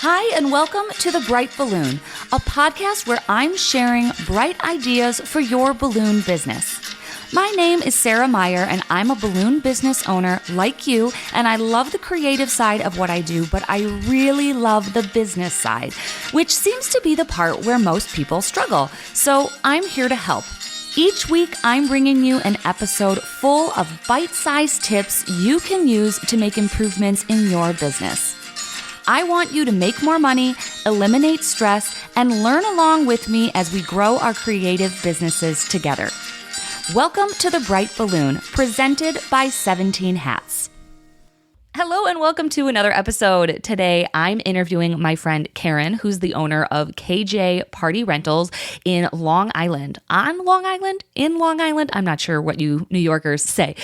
Hi, and welcome to The Bright Balloon, a podcast where I'm sharing bright ideas for your balloon business. My name is Sarah Meyer, and I'm a balloon business owner like you, and I love the creative side of what I do, but I really love the business side, which seems to be the part where most people struggle. So I'm here to help. Each week, I'm bringing you an episode full of bite-sized tips you can use to make improvements in your business. I want you to make more money, eliminate stress, and learn along with me as we grow our creative businesses together. Welcome to The Bright Balloon, presented by 17 Hats. Hello and welcome to another episode. Today, I'm interviewing my friend Karin, who's the owner of KJ Party Rentals in Long Island. On Long Island? In Long Island? I'm not sure what you New Yorkers say.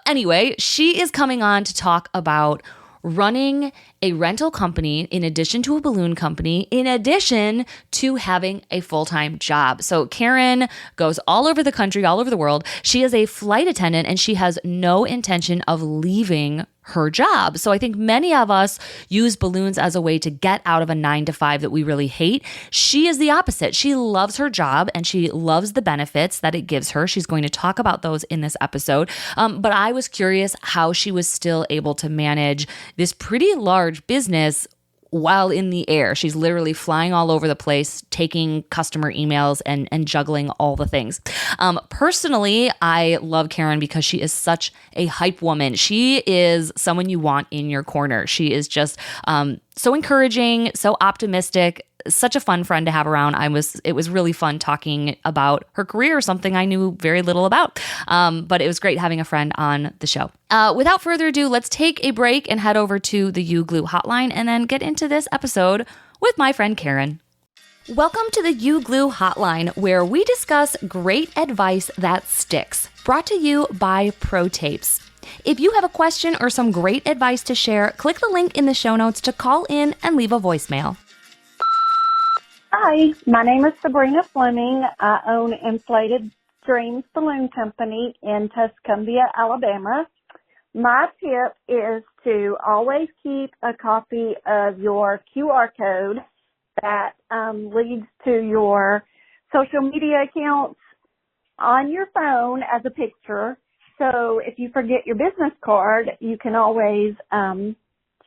Anyway, she is coming on to talk about running a rental company in addition to a balloon company, in addition to having a full-time job. So Karin goes all over the country, all over the world. She is a flight attendant and she has no intention of leaving her job. So I think many of us use balloons as a way to get out of a 9-to-5 that we really hate. She is the opposite. She loves her job and she loves the benefits that it gives her. She's going to talk about those in this episode. But I was curious how she was still able to manage this pretty large business while in the air. She's literally flying all over the place, taking customer emails and juggling all the things. Personally, I love Karin because she is such a hype woman. She is someone you want in your corner. She is just so encouraging, so optimistic, such a fun friend to have around. It was really fun talking about her career, something I knew very little about. But it was great having a friend on the show. Without further ado, let's take a break and head over to the U-Glue hotline and then get into this episode with my friend Karin. Welcome to the U-Glue hotline, where we discuss great advice that sticks. Brought to you by Pro Tapes. If you have a question or some great advice to share, click the link in the show notes to call in and leave a voicemail. Hi, my name is Sabrina Fleming. I own Inflated Dreams Balloon Company in Tuscumbia, Alabama. My tip is to always keep a copy of your QR code that leads to your social media accounts on your phone as a picture. So if you forget your business card, you can always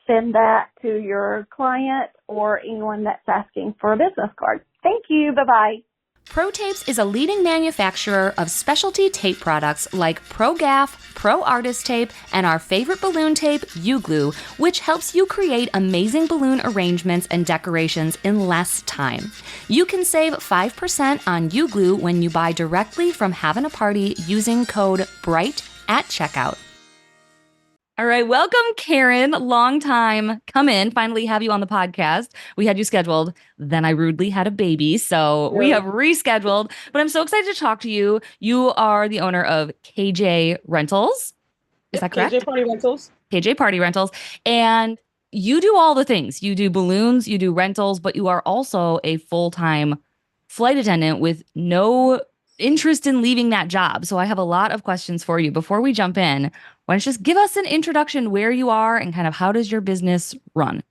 send that to your client or anyone that's asking for a business card. Thank you. Bye-bye. Pro Tapes is a leading manufacturer of specialty tape products like Pro Gaff, Pro Artist Tape, and our favorite balloon tape, U-Glue, which helps you create amazing balloon arrangements and decorations in less time. You can save 5% on U-Glue when you buy directly from Having a Party using code BRIGHT at checkout. All right, welcome, Karin. Long time coming. Finally have you on the podcast. We had you scheduled. Then I rudely had a baby, so we have rescheduled. But I'm so excited to talk to you. You are the owner of KJ Rentals. Is that correct? KJ Party Rentals. KJ Party Rentals. And you do all the things. You do balloons, you do rentals, but you are also a full-time flight attendant with no interest in leaving that job. So I have a lot of questions for you. Before we jump in, why don't you just give us an introduction where you are and kind of how does your business run?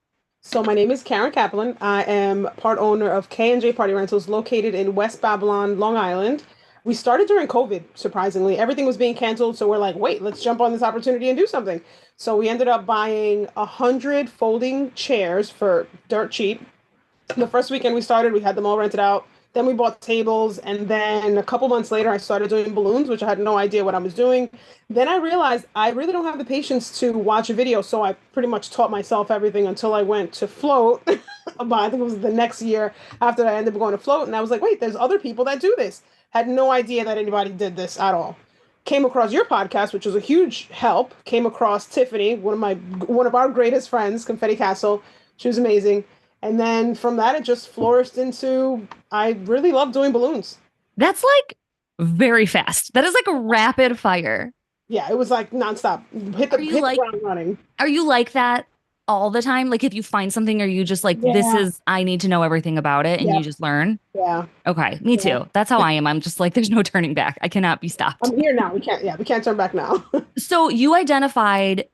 So my name is Karin Kaplan. I am part owner of K&J Party Rentals located in West Babylon, Long Island. We started during COVID, surprisingly. Everything was being canceled. So we're like, wait, let's jump on this opportunity and do something. So we ended up buying 100 folding chairs for dirt cheap. The first weekend we started, we had them all rented out. Then we bought tables, and then a couple months later, I started doing balloons, which I had no idea what I was doing. Then I realized I really don't have the patience to watch a video, so I pretty much taught myself everything until I went to float. I think it was the next year after I ended up going to float, and I was like, wait, there's other people that do this. Had no idea that anybody did this at all. Came across your podcast, which was a huge help. Came across Tiffany, one of our greatest friends, Confetti Castle. She was amazing. And then from that, it just flourished into, I really love doing balloons. That's like very fast. That is like a rapid fire. Yeah, it was like nonstop. Hit the ground running. Are you like that all the time? Like if you find something, are you just like, I need to know everything about it and you just learn? Yeah. Okay, me too. That's how I am. I'm just like, there's no turning back. I cannot be stopped. I'm here now. We can't turn back now. So you identified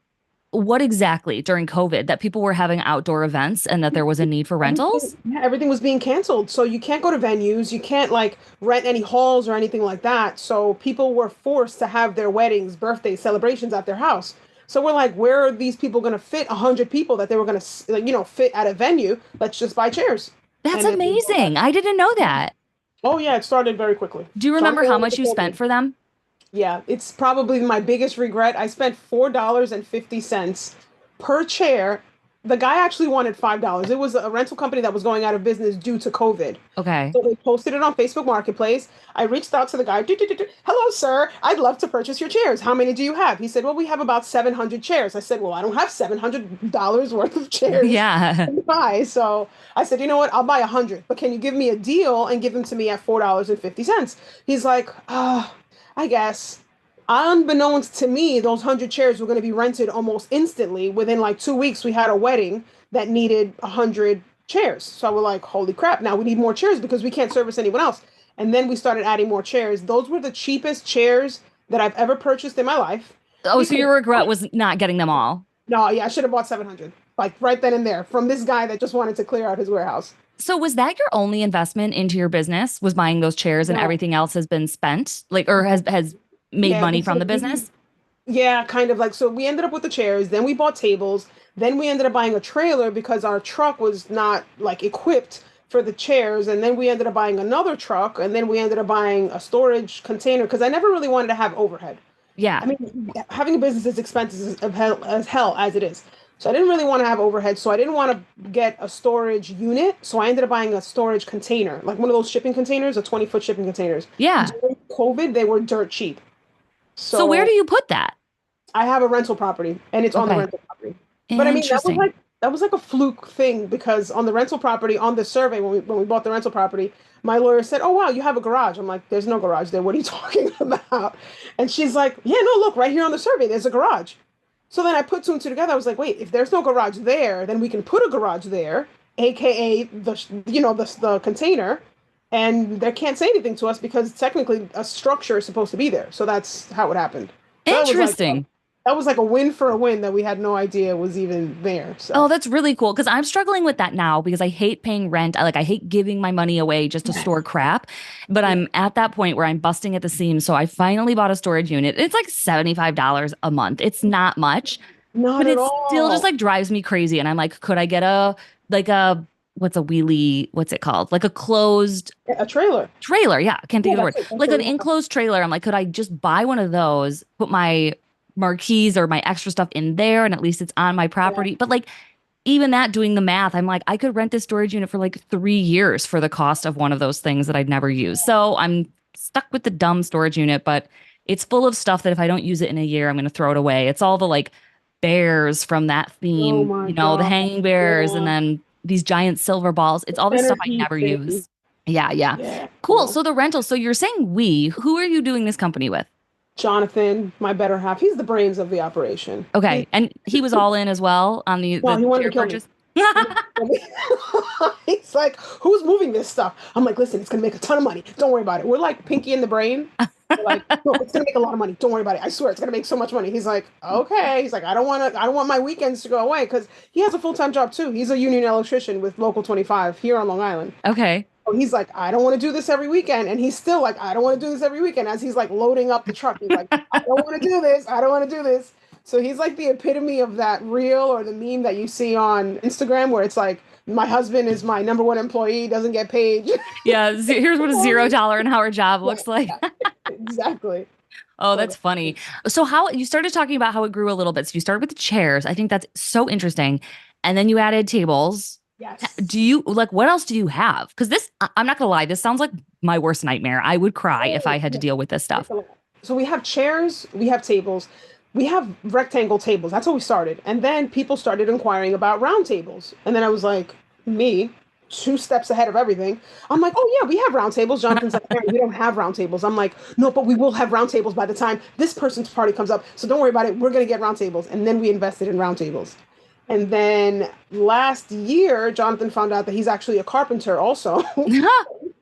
What exactly during COVID that people were having outdoor events and that there was a need for rentals? Everything was being canceled. So you can't go to venues, you can't like rent any halls or anything like that. So people were forced to have their weddings, birthdays, celebrations at their house. So we're like, where are these people going to fit 100 people that they were going to, like, fit at a venue? Let's just buy chairs. That's And then amazing. I didn't know that. oh yeah, it started very quickly. Do you remember how much you spent for them? Yeah, it's probably my biggest regret. I spent $4.50 per chair. The guy actually wanted $5. It was a rental company that was going out of business due to COVID. Okay. So they posted it on Facebook Marketplace. I reached out to the guy. Hello, sir. I'd love to purchase your chairs. How many do you have? He said, well, we have about 700 chairs. I said, well, I don't have $700 worth of chairs Yeah. to buy. So I said, you know what? I'll buy 100, but can you give me a deal and give them to me at $4.50? He's like, I guess. Unbeknownst to me, those 100 chairs were going to be rented almost instantly. Within like 2 weeks, we had a wedding that needed 100 chairs. So we're like, holy crap, now we need more chairs because we can't service anyone else. And then we started adding more chairs. Those were the cheapest chairs that I've ever purchased in my life. Oh, so your regret was not getting them all. No, yeah, I should have bought 700, like right then and there from this guy that just wanted to clear out his warehouse. So was that your only investment into your business? Was buying those chairs and No. everything else has been spent, like, or has made Yeah, money we from the did- we- business? Yeah, kind of like, so we ended up with the chairs, then we bought tables, then we ended up buying a trailer because our truck was not like equipped for the chairs, and then we ended up buying another truck, and then we ended up buying a storage container because I never really wanted to have overhead. Yeah. I mean, having a business is expensive as hell as it is. So I didn't really want to have overhead, so I didn't want to get a storage unit, so I ended up buying a storage container, like one of those shipping containers, a 20-foot shipping containers. Yeah. During COVID, they were dirt cheap. So where do you put that? I have a rental property, and it's on the Okay. rental property. But I mean, Interesting. that was like a fluke thing because on the rental property, on the survey when we bought the rental property, my lawyer said, "Oh wow, you have a garage." I'm like, "There's no garage there. What are you talking about?" And she's like, "Yeah, no, look right here on the survey. There's a garage." So then I put two and two together. I was like, "Wait, if there's no garage there, then we can put a garage there, aka the container." And they can't say anything to us because technically a structure is supposed to be there. So that's how it happened. That was like Interesting. that was like a win for a win that we had no idea was even there. So Oh, that's really cool because I'm struggling with that now because I hate paying rent. I hate giving my money away just to store crap. But I'm at that point where I'm busting at the seams. So I finally bought a storage unit. It's like $75 a month. It's not much, not but at it all. still just like drives me crazy. And I'm like, could I get what's a wheelie? What's it called? Like a closed a trailer. trailer. Yeah, I can't think Yeah, of the that's word. it. Like That's an what it is. enclosed trailer. I'm like, could I just buy one of those, put my marquees or my extra stuff in there, and at least it's on my property? But like, even that, doing the math, I'm like, I could rent this storage unit for like 3 years for the cost of one of those things that I'd never use. So I'm stuck with the dumb storage unit, but it's full of stuff that if I don't use it in a year, I'm going to throw it away. It's all the like bears from that theme, Oh my the God. hanging bears, Yeah. and then these giant silver balls. It's all this stuff I Centipede never thing. use. Yeah, yeah. Yeah. Cool. So the rental. So you're saying who are you doing this company with? Jonathan, my better half, he's the brains of the operation. Okay. And he was all in as well on the No, he wanted chair to kill me. purchase? He's like, who's moving this stuff? I'm like, listen, it's gonna make a ton of money. Don't worry about it. We're like Pinky in the Brain. We're like, no, it's gonna make a lot of money. Don't worry about it. I swear, it's gonna make so much money. He's like, okay. He's like, I don't want my weekends to go away because he has a full-time job too. He's a union electrician with Local 25 here on Long Island. Okay. So he's like, I don't want to do this every weekend, and he's still like, I don't want to do this every weekend. As he's like loading up the truck, he's like, I don't want to do this. I don't want to do this. So he's like the epitome of that reel or the meme that you see on Instagram where it's like, my husband is my number one employee, doesn't get paid. Yeah. Here's what a $0 an hour job looks like. Exactly. Oh, that's funny. So how you started talking about how it grew a little bit. So you started with the chairs. I think that's so interesting. And then you added tables. Yes. Do you like what else do you have? Because I'm not gonna lie, this sounds like my worst nightmare. I would cry if I had to deal with this stuff. So we have chairs, we have tables, we have rectangle tables. That's how we started. And then people started inquiring about round tables. And then I was like, me, 2 steps ahead of everything. I'm like, oh yeah, we have round tables. Jonathan's like, Karin, we don't have round tables. I'm like, no, but we will have round tables by the time this person's party comes up. So don't worry about it. We're going to get round tables. And then we invested in round tables. And then last year, Jonathan found out that he's actually a carpenter also.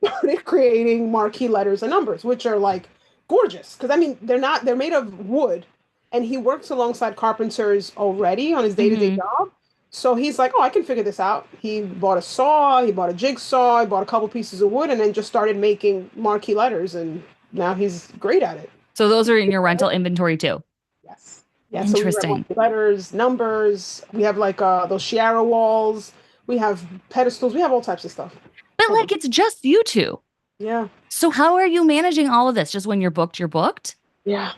Started creating marquee letters and numbers, which are like gorgeous. Because I mean, they're made of wood. and he works alongside carpenters already on his day-to-day Hmm. job. So he's like, oh, I can figure this out. He bought a saw, he bought a jigsaw, he bought a couple pieces of wood, and then just started making marquee letters. And now he's great at it. So those are in your rental inventory too. Yes. Yeah. So we write Interesting. marquee letters, numbers. We have like those Shiara walls. We have pedestals. We have all types of stuff. But like, it's just you two. Yeah. So how are you managing all of this? Just when you're booked, you're booked? Yeah.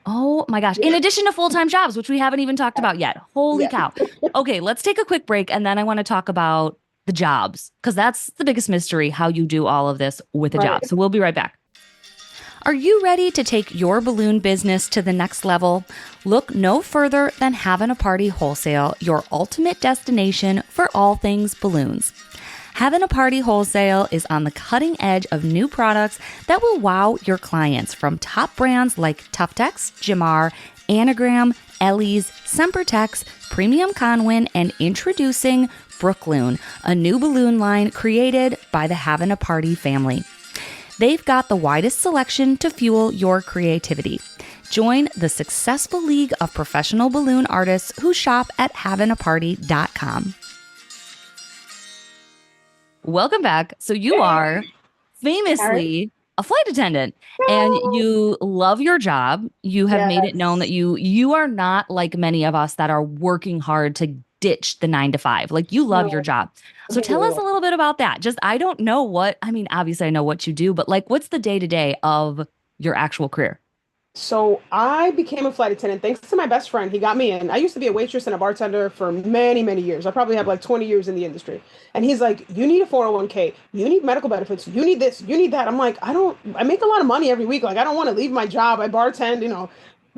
Oh my gosh. In addition to full-time jobs, which we haven't even talked about yet. Holy Yeah. cow. Okay, let's take a quick break and then I want to talk about the jobs because that's the biggest mystery, how you do all of this with a job. So we'll be right back. Are you ready to take your balloon business to the next level? Look no further than Having a Party Wholesale, your ultimate destination for all things balloons. Having a Party Wholesale is on the cutting edge of new products that will wow your clients, from top brands like Tuftex, Jamar, Anagram, Ellie's, Sempertex, Premium Conwin, and introducing Brookloon, a new balloon line created by the Having a Party family. They've got the widest selection to fuel your creativity. Join the successful league of professional balloon artists who shop at havingaparty.com. Welcome back. So you are famously a flight attendant and you love your job. You have made it known that you are not like many of us that are working hard to ditch the 9 to 5. Like, you love your job. So tell us a little bit about that. Just, I don't know obviously I know what you do, but like, what's the day-to-day of your actual career? So I became a flight attendant thanks to my best friend. He got me in. I used to be a waitress and a bartender for many, many years. I probably have like 20 years in the industry. And he's like, you need a 401k. You need medical benefits. You need this. You need that. I'm like, I make a lot of money every week. Like, I don't want to leave my job. I bartend,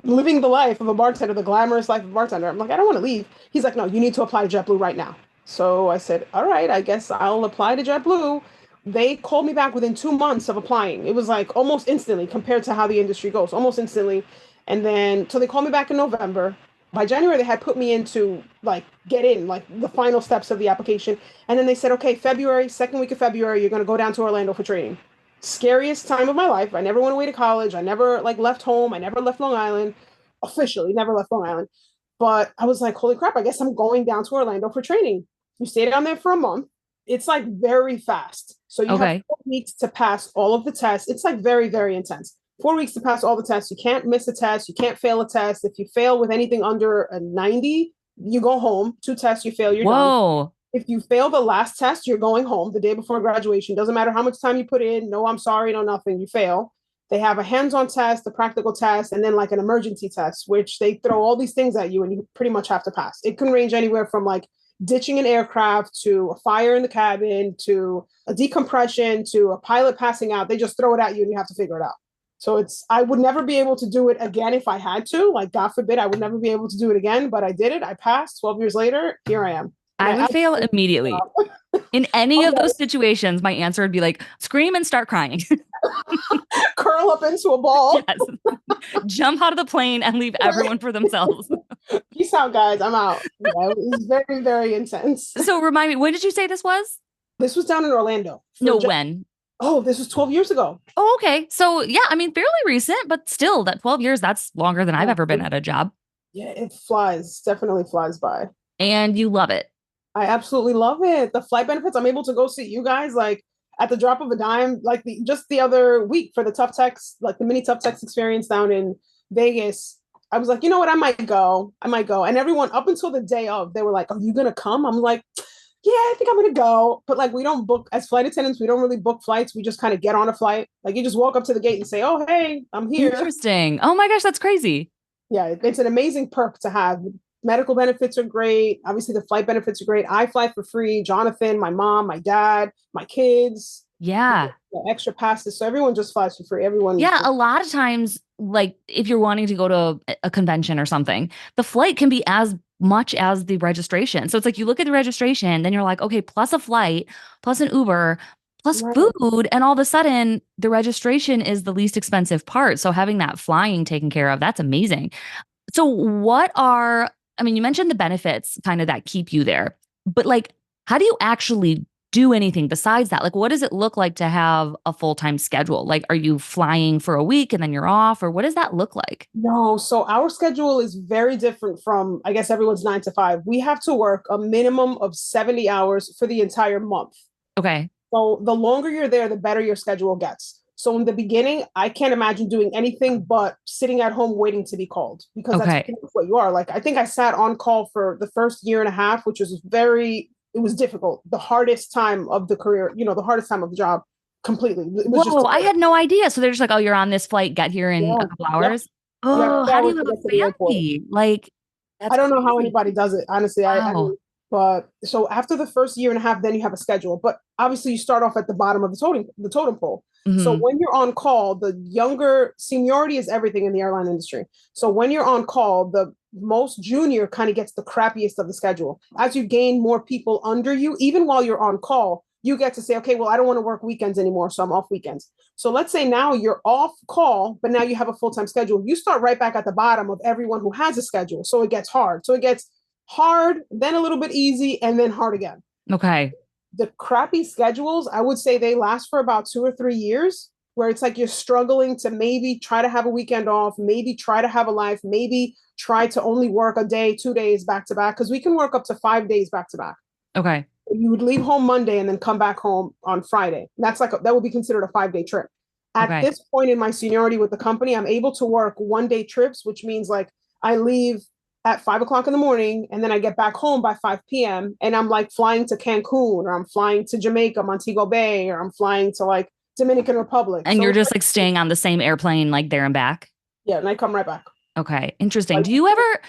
living the life of a bartender, the glamorous life of a bartender. I'm like, I don't want to leave. He's like, no, you need to apply to JetBlue right now. So I said, all right, I guess I'll apply to JetBlue. They called me back within 2 months of applying. It was like almost instantly compared to how the industry goes, almost instantly. And then, so they called me back in November. By January, they had put me into like get in, like the final steps of the application. And then they said, okay, February, second week of February, you're going to go down to Orlando for training. Scariest time of my life. I never went away to college. I never like left home. I never left Long Island. Officially, never left Long Island. But I was like, holy crap, I guess I'm going down to Orlando for training. You stay down there for a month. It's like very fast. So you have 4 weeks to pass all of the tests. It's like very, very intense. 4 weeks to pass all the tests. You can't miss a test. You can't fail a test. If you fail with anything under a 90, you go home. 2 tests, you fail, you're done. If you fail the last test, you're going home the day before graduation. Doesn't matter how much time you put in. No, I'm sorry, no, nothing. You fail. They have a hands-on test, a practical test, and then like an emergency test, which they throw all these things at you and you pretty much have to pass. It can range anywhere from like ditching an aircraft to a fire in the cabin to a decompression to a pilot passing out. They just throw it at you and you have to figure it out. So I would never be able to do it again if I had to. Like, God forbid, I would never be able to do it again, but I did it. I passed. 12 years later, here I am. I would fail immediately. In any of those situations, my answer would be like, scream and start crying. Curl up into a ball. Yes. Jump out of the plane and leave everyone for themselves. Peace out, guys. I'm out. Yeah, it was very, very intense. So remind me, when did you say this was? This was down in Orlando. When? Oh, this was 12 years ago. Oh, okay. So yeah, I mean, fairly recent, but still that 12 years, that's longer than I've ever been at a job. Yeah, it flies. Definitely flies by. And you love it. I absolutely love it. The flight benefits, I'm able to go see you guys like at the drop of a dime, like just the other week for the Tuftex, like the mini Tuftex experience down in Vegas. I was like, you know what? I might go. And everyone up until the day of, they were like, are you going to come? I'm like, yeah, I think I'm going to go. But like, we don't book as flight attendants. We don't really book flights. We just kind of get on a flight. Like, you just walk up to the gate and say, oh, hey, I'm here. Interesting. Oh my gosh, that's crazy. Yeah, it's an amazing perk to have. Medical benefits are great. Obviously, the flight benefits are great. I fly for free. Jonathan, my mom, my dad, my kids. Yeah. Extra passes. So everyone just flies for free. Everyone. Yeah. A lot of times, like if you're wanting to go to a convention or something, the flight can be as much as the registration. So it's like you look at the registration, then you're like, okay, plus a flight, plus an Uber, plus food. And all of a sudden, the registration is the least expensive part. So having that flying taken care of, that's amazing. So you mentioned the benefits kind of that keep you there, but like, how do you actually do anything besides that? Like, what does it look like to have a full-time schedule? Like, are you flying for a week and then you're off, or what does that look like? No, so our schedule is very different from, I guess, everyone's 9 to 5. We have to work a minimum of 70 hours for the entire month. Okay. So the longer you're there, the better your schedule gets. So in the beginning, I can't imagine doing anything but sitting at home waiting to be called, because that's Okay. pretty much what you are. Like, I think I sat on call for the first year and a half, which was it was difficult. The hardest time of the career, the hardest time of the job completely. It was just, Whoa, I had no idea. So they're just like, oh, you're on this flight, get here in a yeah, couple yep, hours. yeah, Oh, 2 how do hours you have to a get to the airport. family? Like, I that's don't know how crazy. anybody does it, honestly. I Wow. mean, but so after the first year and a half, then you have a schedule. But obviously, you start off at the bottom of the totem pole. So Hmm. when you're on call, the younger seniority is everything in the airline industry. So when you're on call, the most junior kind of gets the crappiest of the schedule. As you gain more people under you, even while you're on call, you get to say, okay, well, I don't want to work weekends anymore, so I'm off weekends. So let's say now you're off call, but now you have a full-time schedule. You start right back at the bottom of everyone who has a schedule. So it gets hard. So it gets hard, then a little bit easy, and then hard again. Okay. The crappy schedules, I would say they last for about 2 or 3 years, where it's like you're struggling to maybe try to have a weekend off, maybe try to have a life, maybe try to only work a day, 2 days back to back, because we can work up to 5 days back to back. Okay. You would leave home Monday and then come back home on Friday. That would be considered a 5 day trip. At Okay. this point in my seniority with the company, I'm able to work 1 day trips, which means like I leave at 5 o'clock in the morning and then I get back home by 5 p.m. and I'm like flying to Cancun, or I'm flying to Jamaica, Montego Bay, or I'm flying to like Dominican Republic. And So you're it's just like, like staying on the same airplane, like there and back. yeah, and I come right back. Okay, interesting. Like,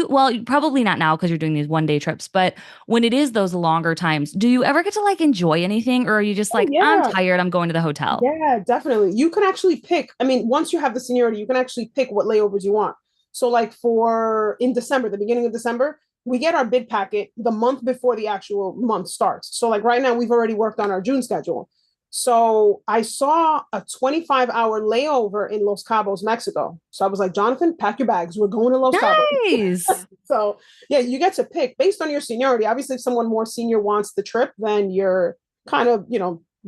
Well, probably not now because you're doing these 1 day trips, but when it is those longer times, do you ever get to like enjoy anything, or are you just oh like, I'm yeah, tired, I'm going to the hotel? yeah, definitely. You can actually pick. I mean, once you have the seniority, you can actually pick what layovers you want. So, like for in December, the beginning of December, we get our bid packet the month before the actual month starts. So, like right now, we've already worked on our June schedule. So, I saw a 25-hour layover in Los Cabos, Mexico. So, I was like, Jonathan, pack your bags. We're going to Los Cabos. Nice. So, yeah, you get to pick based on your seniority. Obviously, if someone more senior wants the trip, then you're kind of, you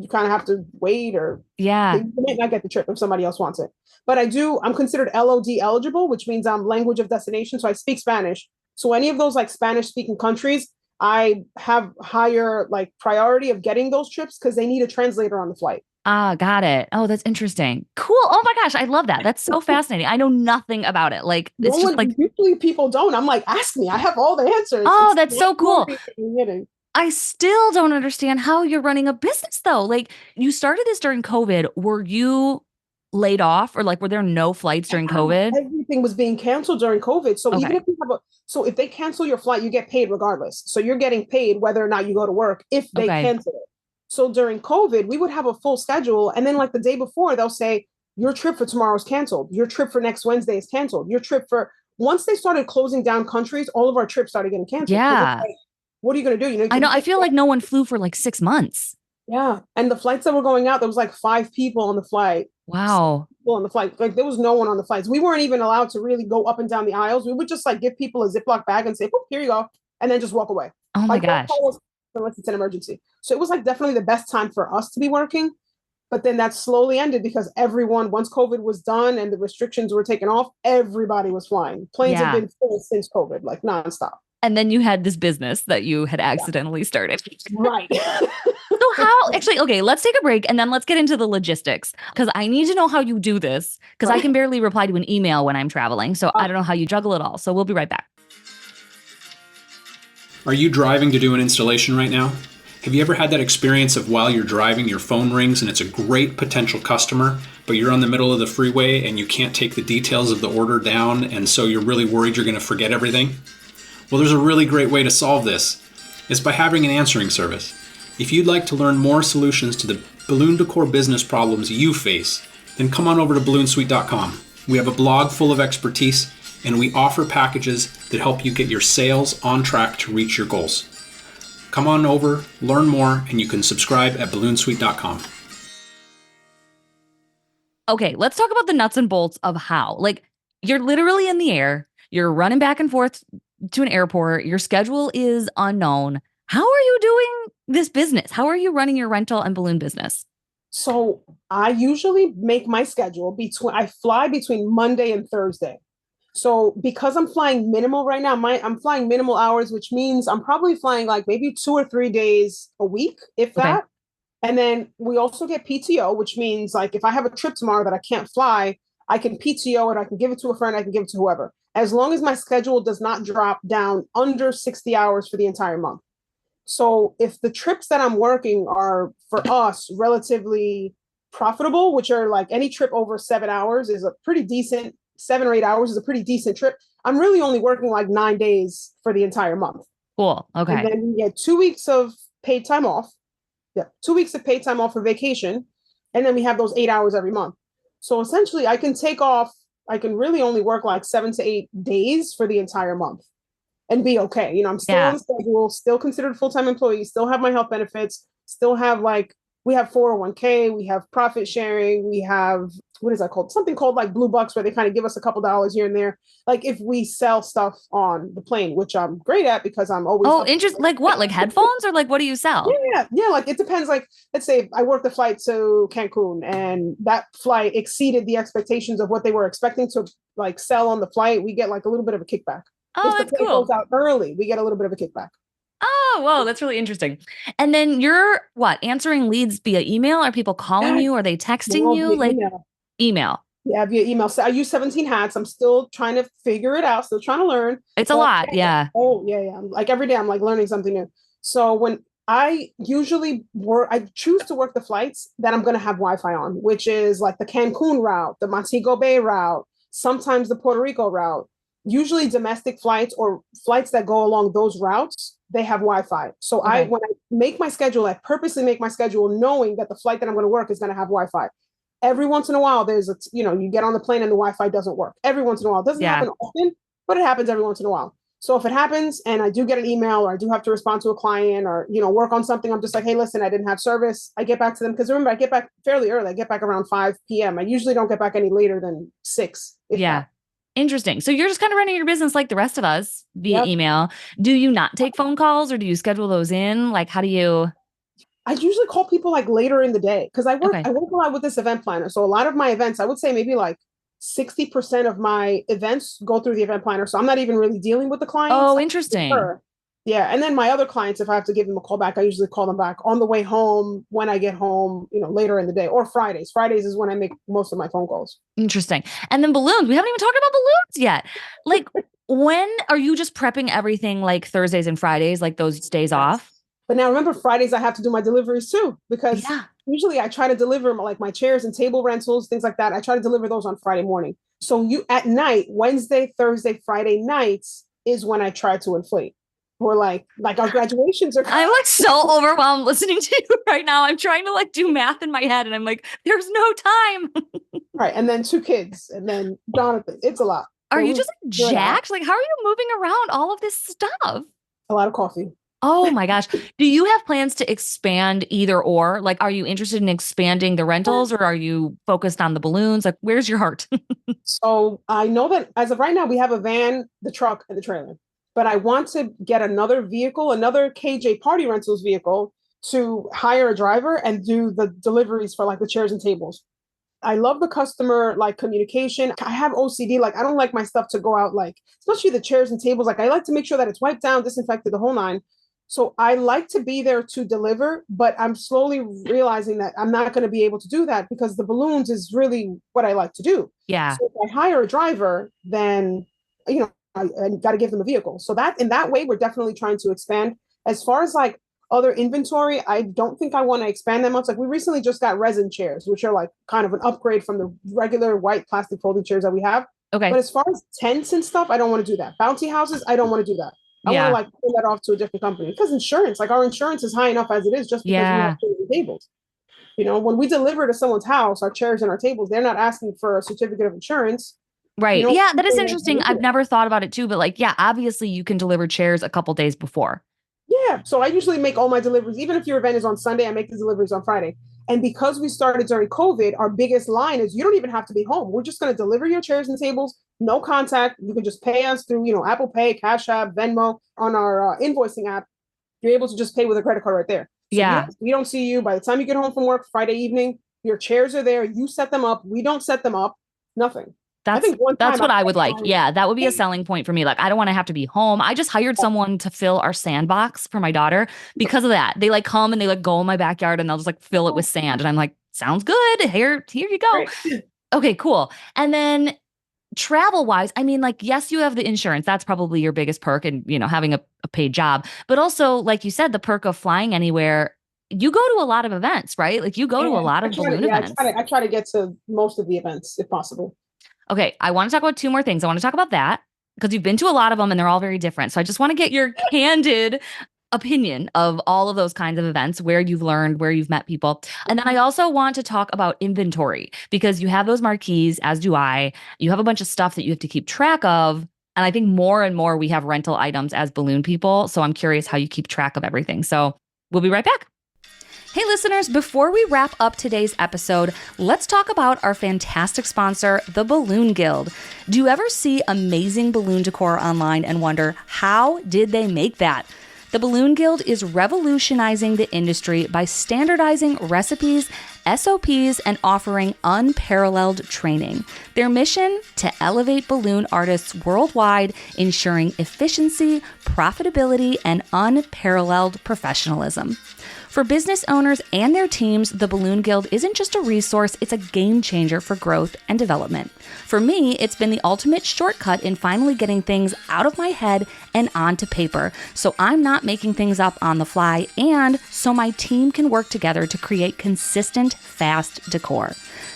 kind of have to wait, or Yeah. you might not get the trip if somebody else wants it. But I'm considered LOD eligible, which means I'm language of destination. So I speak Spanish. So any of those like Spanish speaking countries, I have higher like priority of getting those trips because they need a translator on the flight. Ah, got it. Oh, that's interesting. Cool. Oh my gosh, I love that. That's so fascinating. I know nothing about it. Like, No it's just like, one, usually people don't. I'm like, ask me. I have all the answers. oh, It's that's not so cool. getting. I still don't understand how you're running a business though. Like, you started this during COVID. Were you laid off, or like were there no flights during COVID? Everything was being canceled during COVID. So even Okay. if you have so if they cancel your flight, you get paid regardless. So you're getting paid whether or not you go to work if they Okay. cancel it. So during COVID, we would have a full schedule. And then like the day before, they'll say, your trip for tomorrow is canceled. Your trip for next Wednesday is canceled. Once they started closing down countries, all of our trips started getting canceled. Because it's Yeah. like, what are you going to do? I know. We I can't. feel like no one flew for like 6 months. Yeah. And the flights that were going out, there was like 5 people on the flight. Wow. People on the flight. Like there was no one on the flights. We weren't even allowed to really go up and down the aisles. We would just like give people a Ziploc bag and say, "Oh, here you go," and then just walk away. Oh my Like don't gosh. call us unless it's an emergency. So it was like definitely the best time for us to be working. But then that slowly ended because everyone, once COVID was done and the restrictions were taken off, everybody was flying. Planes have Yeah. been full since COVID, like nonstop. And then you had this business that you had accidentally started. Right. So how actually, okay, let's take a break and then let's get into the logistics because I need to know how you do this because I Right. can barely reply to an email when I'm traveling. So I Uh, don't know how you juggle it all. So we'll be right back. Are you driving to do an installation right now? Have you ever had that experience of while you're driving, your phone rings and it's a great potential customer, but you're on the middle of the freeway and you can't take the details of the order down, and so you're really worried you're going to forget everything? Well, there's a really great way to solve this. It's by having an answering service. If you'd like to learn more solutions to the balloon decor business problems you face, then come on over to balloonsuite.com. We have a blog full of expertise, and we offer packages that help you get your sales on track to reach your goals. Come on over, learn more, and you can subscribe at balloonsuite.com. Okay, let's talk about the nuts and bolts of how. Like, you're literally in the air, you're running back and forth to an airport, your schedule is unknown. How are you doing this business? How are you running your rental and balloon business? So I usually make my schedule I fly between Monday and Thursday. So because I'm flying minimal right now, I'm flying minimal hours, which means I'm probably flying like maybe 2 or 3 days a week, if Okay. that. And then we also get PTO, which means like if I have a trip tomorrow that I can't fly, I can PTO it, I can give it to a friend, I can give it to whoever. As long as my schedule does not drop down under 60 hours for the entire month. So if the trips that I'm working are for us relatively profitable, which are like any trip over 7 hours is a pretty decent 7 or 8 hours is a pretty decent trip. I'm really only working like 9 days for the entire month. Cool. Okay. And then we get 2 weeks of paid time off. Yeah, 2 weeks of paid time off for vacation. And then we have those 8 hours every month. So essentially I can really only work like 7 to 8 days for the entire month and be okay. I'm still on the schedule, still considered a full-time employee, still have my health benefits, still have we have 401k, we have profit sharing, we have, what is that called? Something called like Blue Bucks where they kind of give us a couple dollars here and there. Like if we sell stuff on the plane, which I'm great at because I'm always. Oh, interesting. Like what? Like headphones or like what do you sell? Yeah. Like it depends. Like let's say I worked the flight to Cancun and that flight exceeded the expectations of what they were expecting to like sell on the flight. We get like a little bit of a kickback. Oh, if that's the plane cool. goes out early, we get a little bit of a kickback. Oh, whoa, that's really interesting. And then you're answering leads via email? Are people calling you? Are they texting you? Like email. Yeah, via email. So I use 17 hats. I'm still trying to figure it out. Still trying to learn. It's a lot. Yeah. Oh, yeah. Like every day I'm like learning something new. So when I choose to work the flights that I'm going to have Wi-Fi on, which is like the Cancun route, the Montego Bay route, sometimes the Puerto Rico route. Usually domestic flights or flights that go along those routes, they have Wi-Fi. So when I make my schedule, I purposely make my schedule knowing that the flight that I'm going to work is going to have Wi-Fi. Every once in a while, you get on the plane and the Wi-Fi doesn't work. Every once in a while. It doesn't happen often, but it happens every once in a while. So if it happens and I do get an email or I do have to respond to a client or, work on something, I'm just like, hey, listen, I didn't have service. I get back to them. Because remember, I get back fairly early. I get back around 5 p.m. I usually don't get back any later than 6. Yeah. Interesting. So you're just kind of running your business like the rest of us via email. Do you not take phone calls or do you schedule those in? Like, how do you? I usually call people like later in the day because I work a lot with this event planner. So a lot of my events, I would say maybe like 60% of my events go through the event planner. So I'm not even really dealing with the clients. Oh, interesting. Yeah. And then my other clients, if I have to give them a call back, I usually call them back on the way home, when I get home, later in the day, or Fridays. Fridays is when I make most of my phone calls. Interesting. And then balloons. We haven't even talked about balloons yet. Like, when are you just prepping everything like Thursdays and Fridays, like those days off? But now remember, Fridays I have to do my deliveries too, because usually I try to deliver like my chairs and table rentals, things like that. I try to deliver those on Friday morning. So at night, Wednesday, Thursday, Friday nights is when I try to inflate. Or like our graduations are. I'm like so overwhelmed listening to you right now. I'm trying to like do math in my head and I'm like, there's no time. Right. And then 2 kids and then Jonathan. It's a lot. Are you just like jacked? Like, how are you moving around all of this stuff? A lot of coffee. Oh my gosh. Do you have plans to expand either or? Like, are you interested in expanding the rentals or are you focused on the balloons? Like, where's your heart? So I know that as of right now, we have a van, the truck, and the trailer. But I want to get another vehicle, another KJ Party Rentals vehicle to hire a driver and do the deliveries for like the chairs and tables. I love the customer like communication. I have OCD. Like I don't like my stuff to go out like, especially the chairs and tables. Like I like to make sure that it's wiped down, disinfected, the whole 9. So I like to be there to deliver, but I'm slowly realizing that I'm not going to be able to do that because the balloons is really what I like to do. Yeah. So if I hire a driver, then, I got to give them a vehicle. So that in that way, we're definitely trying to expand. As far as like other inventory, I don't think I want to expand that much. Like we recently just got resin chairs, which are like kind of an upgrade from the regular white plastic folding chairs that we have. Okay. But as far as tents and stuff, I don't want to do that. Bounty houses, I don't want to do that. I want to like pull that off to a different company because insurance, like our insurance is high enough as it is just because we have chairs and tables. When we deliver to someone's house, our chairs and our tables, they're not asking for a certificate of insurance. Right. Yeah, that is interesting. I've never thought about it too, but like, yeah, obviously you can deliver chairs a couple days before. Yeah. So I usually make all my deliveries, even if your event is on Sunday, I make the deliveries on Friday. And because we started during COVID, our biggest line is you don't even have to be home. We're just going to deliver your chairs and tables, no contact. You can just pay us through, Apple Pay, Cash App, Venmo on our invoicing app. You're able to just pay with a credit card right there. So Yeah. we don't see you. By the time you get home from work Friday evening, your chairs are there. You set them up. We don't set them up. Nothing. I That's think one that's time what I would like. I Yeah, that would be a selling point for me. Like, I don't want to have to be home. I just hired someone to fill our sandbox for my daughter because of that. They like come and they like go in my backyard and they'll just like fill it with sand. And I'm like, sounds good. Here you go. Right. Okay, cool. And then travel wise, I mean, like, yes, you have the insurance. That's probably your biggest perk and, having a paid job. But also, like you said, the perk of flying anywhere. You go to a lot of events, right? Like, you go to a lot of balloon events. I try to get to most of the events if possible. Okay, I want to talk about two more things. I want to talk about that because you've been to a lot of them and they're all very different. So I just want to get your candid opinion of all of those kinds of events, where you've learned, where you've met people. And then I also want to talk about inventory because you have those marquees, as do I. You have a bunch of stuff that you have to keep track of. And I think more and more we have rental items as balloon people. So I'm curious how you keep track of everything. So we'll be right back. Hey listeners, before we wrap up today's episode, let's talk about our fantastic sponsor, the Balloon Guild. Do you ever see amazing balloon decor online and wonder, how did they make that? The Balloon Guild is revolutionizing the industry by standardizing recipes, SOPs, and offering unparalleled training. Their mission? To elevate balloon artists worldwide, ensuring efficiency, profitability, and unparalleled professionalism. For business owners and their teams, the Balloon Guild isn't just a resource, it's a game changer for growth and development. For me, it's been the ultimate shortcut in finally getting things out of my head and onto paper, so I'm not making things up on the fly, and so my team can work together to create consistent, fast decor.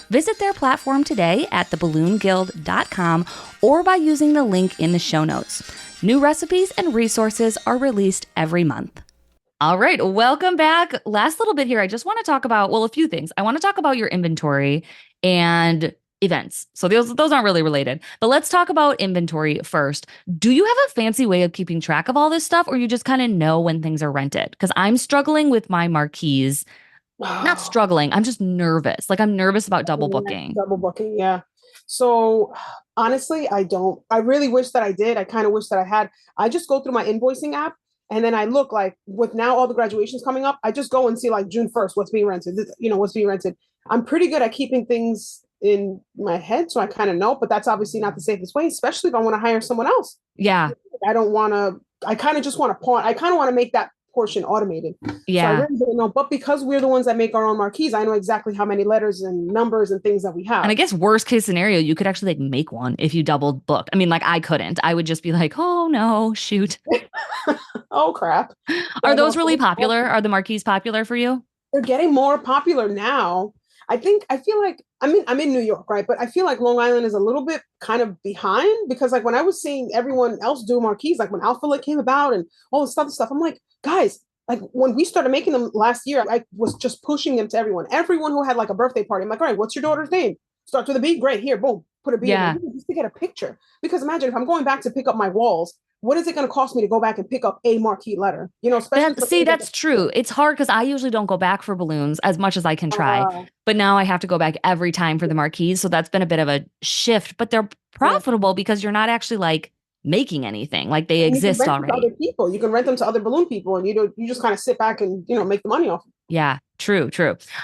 Visit their platform today at theballoonguild.com or by using the link in the show notes. New recipes and resources are released every month. All right, welcome back. Last little bit here. I just want to talk about, a few things. I want to talk about your inventory and events. So those aren't really related, but let's talk about inventory first. Do you have a fancy way of keeping track of all this stuff, or you just kind of know when things are rented? Because I'm struggling with my marquees. Not struggling. I'm just nervous. Like, I'm nervous about double booking. Double booking, yeah. So honestly, I don't. I really wish that I did. I kind of wish that I had. I just go through my invoicing app. And then I look, like, with now all the graduations coming up, I just go and see, like, June 1st, what's being rented, what's being rented. I'm pretty good at keeping things in my head, so I kind of know, but that's obviously not the safest way, especially if I want to hire someone else. Yeah. I kind of just want to pawn. I kind of want to make that portion automated. Yeah. So I really don't know. But because we're the ones that make our own marquees, I know exactly how many letters and numbers and things that we have. And I guess worst case scenario, you could actually like make one if you double booked. I mean, like, I couldn't. I would just be like, oh no, shoot. Oh crap. Are those really popular? Are the marquees popular for you? They're getting more popular now. I feel like, I'm in New York, right? But I feel like Long Island is a little bit kind of behind, because like when I was seeing everyone else do marquees, like when Alpha Lit came about and all this stuff, I'm like, guys, like when we started making them last year, I was just pushing them to everyone who had like a birthday party. I'm like, all right, what's your daughter's name? Starts with a B. Great. Here, boom, put a B in there, just to get a picture. Because imagine if I'm going back to pick up my walls, what is it going to cost me to go back and pick up a marquee letter? Especially that's true. It's hard because I usually don't go back for balloons as much as I can try. But now I have to go back every time for the marquees. So that's been a bit of a shift. But they're profitable because you're not actually like making anything. Like, they exist already. Other people, you can rent them to other balloon people, and you just kind of sit back and make the money off them. Yeah, true.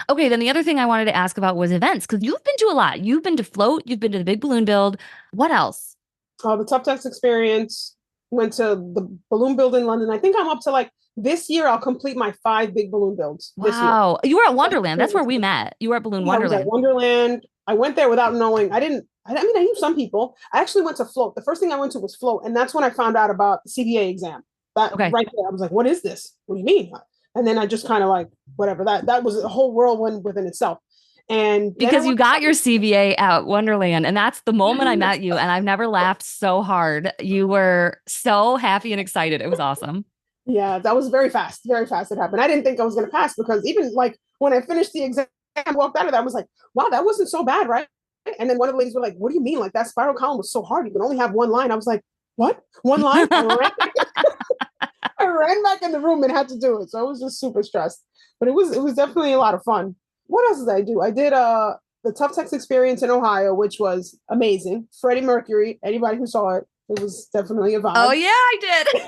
Okay, then the other thing I wanted to ask about was events, because you've been to a lot. You've been to Float. You've been to the Big Balloon Build. What else? The Tough Text Experience. Went to the Balloon Build in London. I think I'm up to, like, this year I'll complete my 5 big balloon builds. Wow. You were at Wonderland. That's where we met. You were at Balloon Wonderland. I was at Wonderland. I went there without knowing. I knew some people. I actually went to Float. The first thing I went to was Float. And that's when I found out about the CBA exam. Right there. I was like, what is this? What do you mean? And then I just kind of like, whatever. That was a whole whirlwind within itself. And because you got your CBA at Wonderland, and that's the moment I met you, and I've never laughed so hard. You were so happy and excited. It was awesome. Yeah, that was very fast it happened. I didn't think I was going to pass, because even like when I finished the exam, I walked out of that, I was like, wow, that wasn't so bad, right? And then one of the ladies were like, what do you mean? Like, that spiral column was so hard. You can only have one line. I was like, what? One line? I ran back in the room and had to do it. So I was just super stressed. But it was definitely a lot of fun. What else did I do? I did the Tough Text Experience in Ohio, which was amazing. Freddie Mercury, anybody who saw it, It was definitely a vibe. Oh yeah, I did.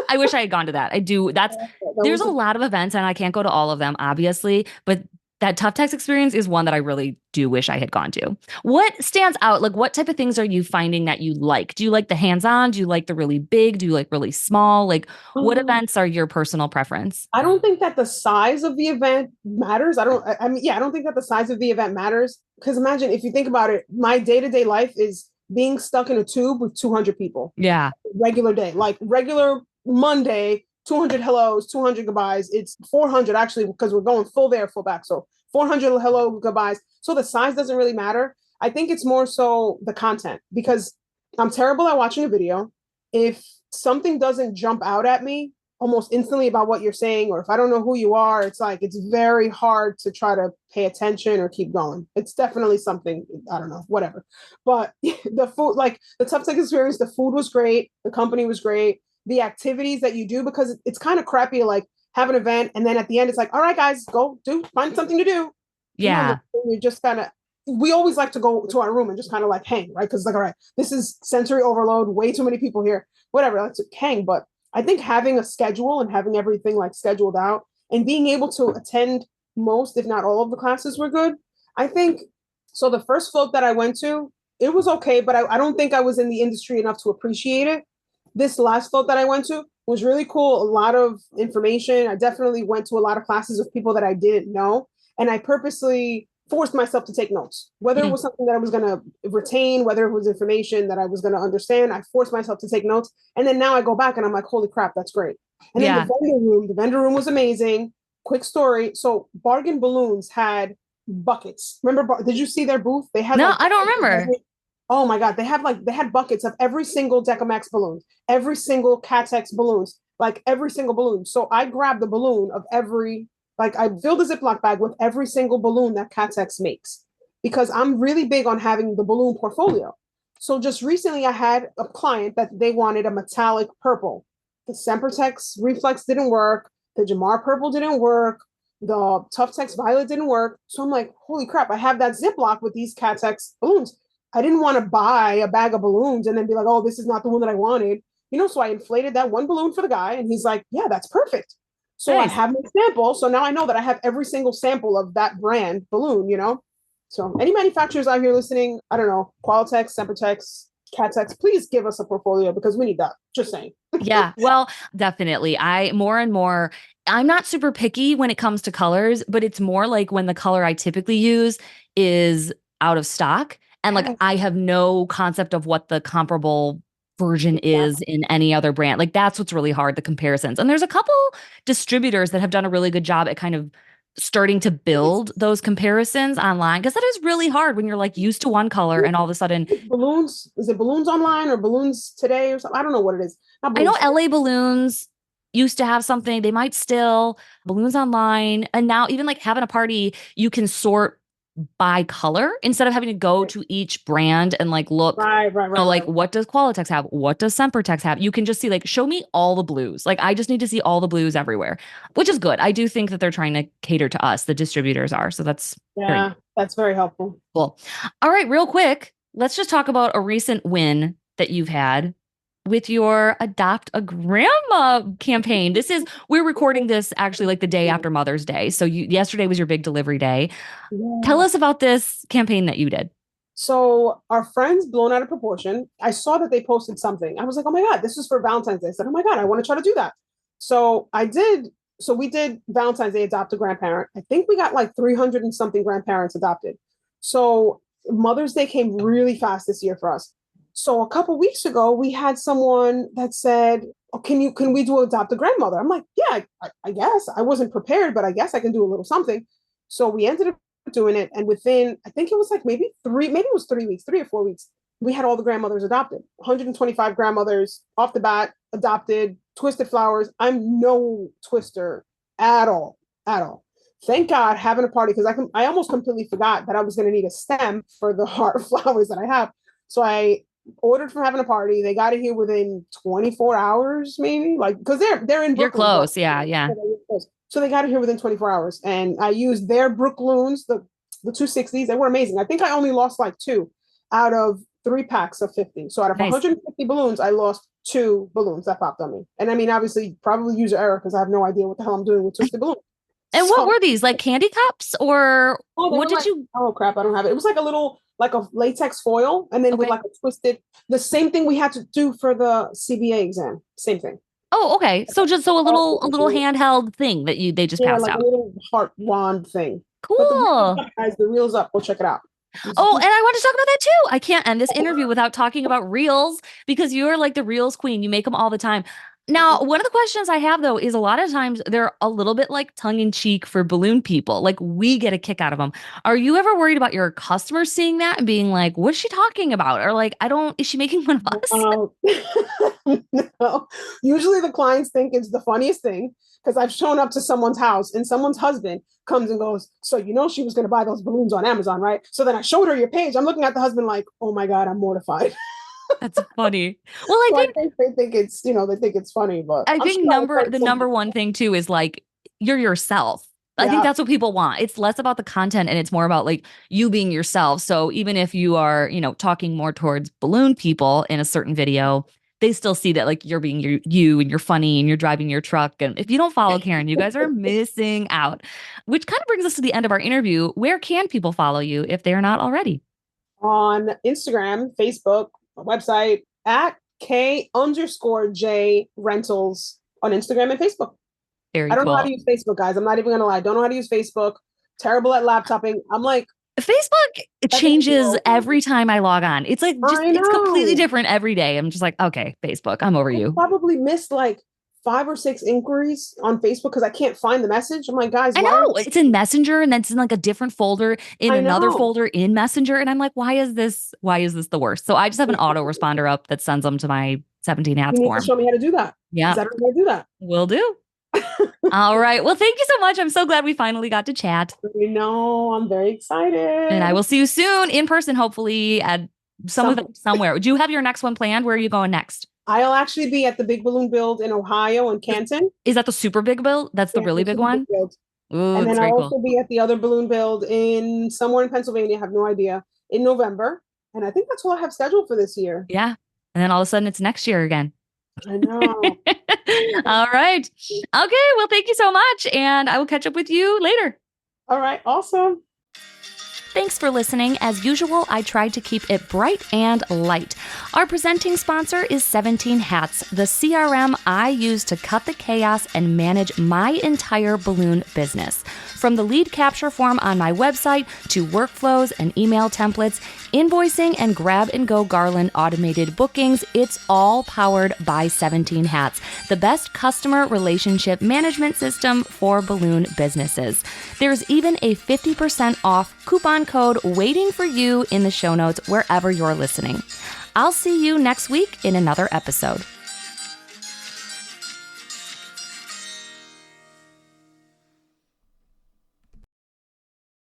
I wish I had gone to that. I do. There's a lot of events and I can't go to all of them, obviously, but that Tough Text experience is one that I really do wish I had gone to. What stands out? Like, what type of things are you finding that you like? Do you like the hands-on? Do you like the really big? Do you like really small? Like, what events are your personal preference? I don't think that the size of the event matters. I mean, yeah, I don't think that the size of the event matters. Because imagine if you think about it, my day-to-day life is being stuck in a tube with 200 people. Yeah. Regular day, like regular Monday, 200 hellos, 200 goodbyes. It's 400 actually, because we're going full there, full back. So 400 hello goodbyes. So the size doesn't really matter. I think it's more so the content, because I'm terrible at watching a video. If something doesn't jump out at me almost instantly about what you're saying, or if I don't know who you are, it's very hard to try to pay attention or keep going. It's definitely something, I don't know, whatever. But the food, like the Tough Tech experience, the food was great. The company was great. The activities that you do, because it's kind of crappy to like have an event and then at the end it's like, all right, guys, go find something to do. Yeah. You just kind of, we always like to go to our room and just kind of like hang, right? Because it's like, all right, this is sensory overload, way too many people here, whatever, let's hang. But I think having a schedule and having everything like scheduled out and being able to attend most, if not all of the classes were good. I think, so the first float that I went to, it was okay, but I don't think I was in the industry enough to appreciate it. This last float that I went to was really cool. A lot of information. I definitely went to a lot of classes with people that I didn't know. And I purposely forced myself to take notes, whether it was something that I was going to retain, whether it was information that I was going to understand. I forced myself to take notes. And then now I go back and I'm like, holy crap, that's great. And then the vendor room was amazing. Quick story. So Bargain Balloons had buckets. Remember, did you see their booth? They had I don't remember. Oh my God. They had buckets of every single Decamax balloon, every single Catex balloons, like every single balloon. So I grabbed the balloon of every, like I filled a Ziploc bag with every single balloon that Catex makes, because I'm really big on having the balloon portfolio. So just recently I had a client that they wanted a metallic purple. The Sempertex Reflex didn't work. The Jamar purple didn't work. The Tough Tex Violet didn't work. So I'm like, holy crap, I have that Ziploc with these Catex balloons. I didn't want to buy a bag of balloons and then be like, oh, this is not the one that I wanted. So I inflated that one balloon for the guy and he's like, yeah, that's perfect. So nice. I have my sample. So now I know that I have every single sample of that brand balloon, So any manufacturers out here listening, I don't know, Qualitex, Sempertex, Catex, please give us a portfolio because we need that. Just saying. Yeah, well, definitely. I'm not super picky when it comes to colors, but it's more like when the color I typically use is out of stock. And like, I have no concept of what the comparable version is in any other brand. Like that's what's really hard, the comparisons. And there's a couple distributors that have done a really good job at kind of starting to build those comparisons online, because that is really hard when you're like used to one color and all of a sudden balloons. Is it Balloons Online or Balloons Today or something? I don't know what it is. I know LA Balloons used to have something. They might still. Balloons Online. And now even like having a party, you can sort by color instead of having to go to each brand and like look like what does Qualitex have, what does Sempertex have. You can just see like, show me all the blues. Like I just need to see all the blues everywhere, which is good. I do think that they're trying to cater to us, the distributors are, so that's very helpful. Cool. All right, real quick, let's just talk about a recent win that you've had with your Adopt a Grandma campaign. We're recording this actually like the day after Mother's Day. So yesterday was your big delivery day. Yeah. Tell us about this campaign that you did. So our friends Blown Out of Proportion, I saw that they posted something. I was like, oh my God, this is for Valentine's Day. I said, oh my God, I want to try to do that. So we did Valentine's Day, Adopt a Grandparent. I think we got like 300 and something grandparents adopted. So Mother's Day came really fast this year for us. So a couple weeks ago, we had someone that said, oh, can we do Adopt a Grandmother? I'm like, yeah, I guess. I wasn't prepared, but I guess I can do a little something. So we ended up doing it. And within, I think it was like maybe 3 or 4 weeks, we had all the grandmothers adopted. 125 grandmothers off the bat, adopted, twisted flowers. I'm no twister at all. Thank God having a party, because I almost completely forgot that I was going to need a stem for the heart flowers that I have. So I ordered from Having a Party. They got it here within 24 hours, maybe, like, because they're in Brooklyn. You're close. Yeah. So they got it here within 24 hours. And I used their Brookloons, the 260s. They were amazing. I think I only lost like 2 out of 3 packs of 50. So out of Nice. 150 balloons, I lost 2 balloons that popped on me. And I mean, obviously, probably user error because I have no idea what the hell I'm doing with twisted balloons. And what were these? Like candy cups or what did you? Oh crap, I don't have it. It was like a little, like a latex foil, and then with like a twisted, the same thing we had to do for the CBA exam. Same thing. Oh, okay. So a little handheld thing that they just passed like out. A little heart wand thing. Cool. But the reel's up, guys, the reel's up. Go check it out. Oh, and I want to talk about that too. I can't end this interview without talking about reels because you're like the reels queen. You make them all the time. Now, one of the questions I have though is a lot of times they're a little bit like tongue in cheek for balloon people. Like we get a kick out of them. Are you ever worried about your customers seeing that and being like, what's she talking about? Or like, is she making fun of us? No. Usually the clients think it's the funniest thing because I've shown up to someone's house and someone's husband comes and goes, so she was going to buy those balloons on Amazon, right? So then I showed her your page. I'm looking at the husband like, oh my God, I'm mortified. That's funny. Well, I think they think it's, they think it's funny, but I think the number one thing too is like, you're yourself. I think that's what people want. It's less about the content and it's more about like you being yourself. So even if you are, talking more towards balloon people in a certain video, they still see that like you're being you and you're funny and you're driving your truck. And if you don't follow Karin, you guys are missing out, which kind of brings us to the end of our interview. Where can people follow you if they're not already? On Instagram, Facebook, website at K_J rentals on Instagram and Facebook. Very I don't cool. know how to use Facebook, guys. I'm not even going to lie. I don't know how to use Facebook. Terrible at laptoping. I'm like, Facebook changes every time I log on. It's like it's completely different every day. I'm just like, okay, Facebook, I'm over you. Probably missed like 5 or 6 inquiries on Facebook because I can't find the message. I'm like, guys, I know it's in Messenger and then it's in like a different folder in another folder in Messenger. And I'm like, why is this the worst? So I just have an autoresponder up that sends them to my 17 hats form. Show me how to do that. Yeah. Is that how to do that? Will do. All right. Well, thank you so much. I'm so glad we finally got to chat. I know. I'm very excited. And I will see you soon in person, hopefully at somewhere. Do you have your next one planned? Where are you going next? I'll actually be at the Big Balloon Build in Ohio and Canton. Is that the super big build? That's the really big one? Ooh, and then I'll also be at the other balloon build somewhere in Pennsylvania. I have no idea. In November. And I think that's all I have scheduled for this year. Yeah. And then all of a sudden it's next year again. I know. All right. Okay. Well, thank you so much. And I will catch up with you later. All right. Awesome. Thanks for listening. As usual, I tried to keep it bright and light. Our presenting sponsor is 17 Hats, the CRM I use to cut the chaos and manage my entire balloon business. From the lead capture form on my website to workflows and email templates, invoicing and grab-and-go garland automated bookings, it's all powered by 17 Hats, the best customer relationship management system for balloon businesses. There's even a 50% off coupon code waiting for you in the show notes wherever you're listening. I'll see you next week in another episode.